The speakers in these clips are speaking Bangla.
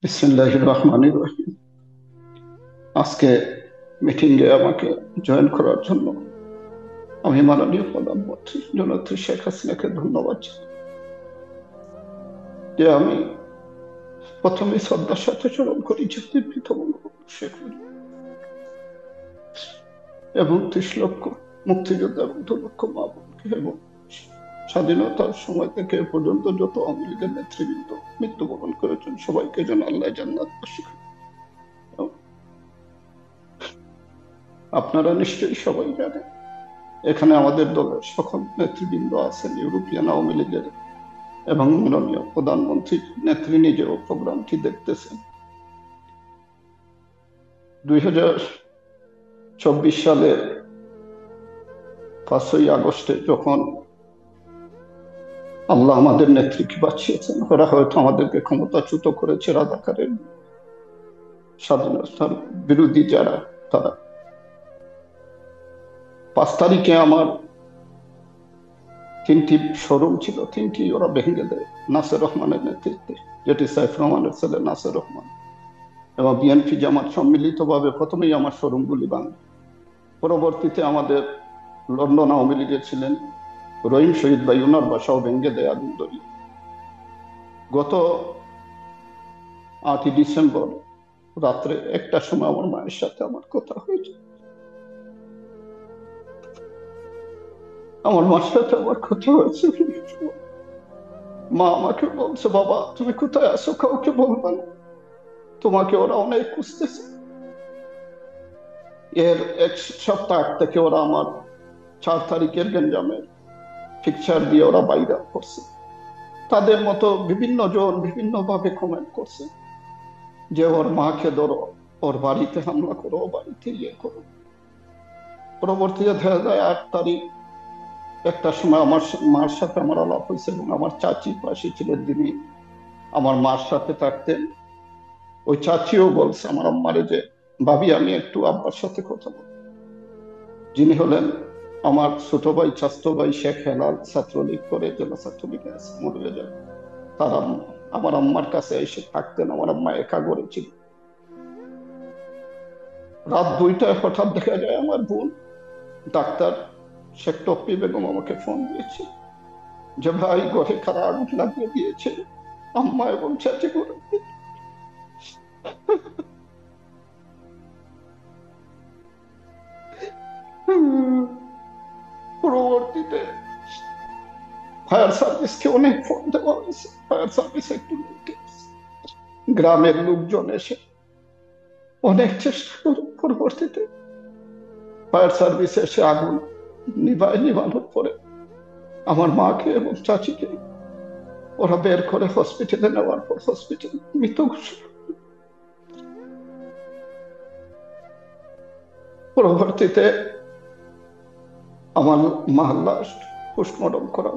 বিসমিল্লাহির রহমানির রহিম। আজকে মিটিংয়ে আমাকে জয়েন করার জন্য আমি মাননীয় প্রধানমন্ত্রী জননেত্রী শেখ হাসিনাকে ধন্যবাদ জানাই। যে আমি প্রথমে শ্রদ্ধার সাথে স্মরণ করি জাতির পিতা বঙ্গবন্ধু শেখ মুজিব এবং 30 লক্ষ মুক্তিযোদ্ধা এবং 2 লক্ষ মা বোনকে এবং স্বাধীনতার সময় থেকে এ পর্যন্ত যত আওয়ামী লীগের নেতৃবৃন্দ মৃত্যুবরণ করেছেন সবাইকে যেন আল্লাহ জান্নাত বাসী করেন। আপনারা নিশ্চয়ই সবাই জানেন এখানে আমাদের দলের সকল নেতৃবৃন্দ আছেন, ইউরোপিয়ান আওয়ামী লীগের এবং মাননীয় প্রধানমন্ত্রী নেত্রী নিজেও প্রোগ্রামটি দেখতেছেন। 2024 সালের 5ই আগস্টে যখন আল্লাহ আমাদের নেত্রীকে বাঁচিয়েছেন, ওরা হয়তো আমাদেরকে ক্ষমতাচ্যুত করেছে রাজাকারের স্বাধীনতার বিরোধী যারা, তারা 5 তারিখে আমার 3টি শোরুম ছিল, 3টি ওরা ভেঙে দেয় নাসির রহমানের নেতৃত্বে, যেটি সাইফ রহমানের ছেলে নাসির রহমান এবং বিএনপি জামাত সম্মিলিতভাবে প্রথমেই আমার শোরুমগুলি ভাঙে। পরবর্তীতে আমাদের লন্ডন আওয়ামী লীগের ছিলেন রহিম শহীদ ভাই, ওনার বাসাও ভেঙে দেয় আগুন ধরিয়ে। গত 8ই ডিসেম্বর রাত্রে 1টার সময় আমার মায়ের সাথে আমার কথা হয়েছে। আমার মার সাথে আমার কথা হয়েছে, মা আমাকে বলছে, বাবা তুমি কোথায় আছো, কাউকে বলবা না, তোমাকে ওরা অনেক খুঁজতেছে। এর 1 সপ্তাহ আগ থেকে ওরা আমার 4 তারিখের গেঞ্জামের পিকচার দিয়ে ওরা বাইরে করছে। তাদের মতো বিভিন্ন জন বিভিন্ন ভাবে কমেন্ট করছে যে ওর মাকে ধরো, ওর বাড়িতে হামলা করো, ও বাড়িতে ইয়ে করো। পরবর্তীতে দেখা যায় 8 তারিখ 1টার সময় আমার মার সাথে আমার আলাপ হয়েছে এবং আমার চাচি পাশে ছিলেন, যিনি আমার মার সাথে থাকতেন। ওই চাচিও বলছে আমার আম্মারে যে, ভাবি আমি একটু আব্বার সাথে কথা বলবো। যিনি হলেন আমার ছোট ভাই, স্বাস্থ্য ভাই শেখ হেলাল, ছাত্রলীগ করে, জেলা ছাত্রলীগে আছে, মরে যায়। তারা আমার আম্মার কাছে এসে থাকতেন, আমার আম্মা একা ঘরে ছিল। রাত 2টায় হঠাৎ দেখা যায় আমার বোন ডাক্তার শেখ টপ্পি বেগম আমাকে ফোন দিয়েছে যে ভাই ঘরে কারা আগুন লাগিয়ে দিয়েছে, আম্মা এবং চাচি করে। পরবর্তীতে ফায়ার সার্ভিসকে অনেক ফোন দেওয়া হয়েছে, ফায়ার সার্ভিস একটু গ্রামের লোকজন এসে অনেক চেষ্টা করে পরবর্তীতে ফায়ার সার্ভিস এসে আগুন নিভানোর পরে আমার মাকে এবং চাচিকে ওরা বের করে হসপিটালে নেওয়ার পর হসপিটাল মৃত ঘোষণা। পরবর্তীতে আমার মা লাশ পোস্টমর্টম করা,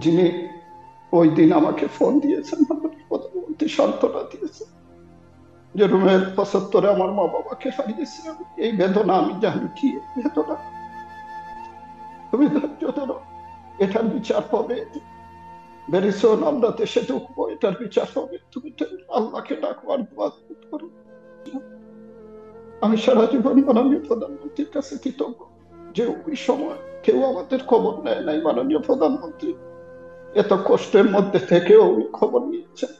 যিনি ওই দিন আমাকে ফোন দিয়েছেন, প্রধানমন্ত্রী সান্ত্বনা দিয়েছেন যে রুমের 75-এ আমার মা বাবাকে হারিয়েছিলাম, এই বেদনা আমি জানি কি বেদনা, তুমি ধৈর্য ধরো, এটার বিচার হবে, বেরিসন আমরা দেশে ঢুকবো, এটার বিচার হবে, তুমি আল্লাহকে ডাকো আর দোয়া করো। আমি সারা জীবন মাননীয় প্রধানমন্ত্রীর কাছে কৃতজ্ঞ যে ওই সময় কেউ আমাদের খবর নেয় নাই। মাননীয় প্রধানমন্ত্রী এত কষ্টের মধ্যে থেকেও উনি খবর নিয়েছেন।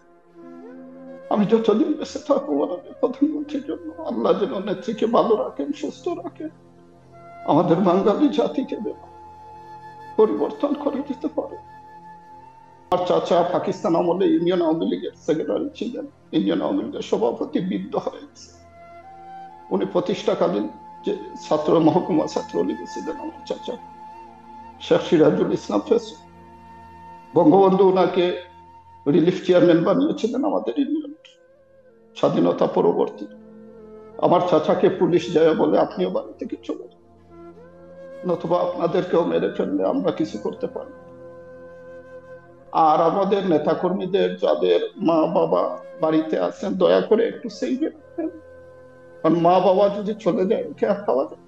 আমি যতদিন বেঁচে থাকবো মাননীয় প্রধানমন্ত্রীর জন্য আল্লাহ যেন নেত্রীকে ভালো রাখেন, সুস্থ রাখেন, আমাদের বাঙালি জাতিকে যেন পরিবর্তন করে দিতে পারে। আমার চাচা পাকিস্তান আমলে ইন্ডিয়ান আওয়ামী লীগের সেক্রেটারি ছিলেন, ইন্ডিয়ান আওয়ামী লীগের সভাপতি, বিদ্ধ হয়েছে। উনি প্রতিষ্ঠাকালীন যে ছাত্র মহকুমা ছাত্রলীগে ছিলেন আমার চাচা শেখ সিরাজুল ইসলাম ফেসু। বঙ্গবন্ধু ওনাকে রিলিফ চেয়ারম্যান বানিয়েছিলেন আমাদের ইউনিয়নের স্বাধীনতা পরবর্তী। আমার চাচাকে পুলিশ যায় বলে আপনিও বাড়ি থেকে চলে যান, নতুবা আপনাদেরকেও মেরে ফেললে আমরা কিছু করতে পারি। আর আমাদের নেতাকর্মীদের যাদের মা বাবা বাড়িতে আছেন, দয়া করে একটু সেই রাখবেন, কারণ মা বাবা যদি চলে যায় কে আর পাওয়া যায়।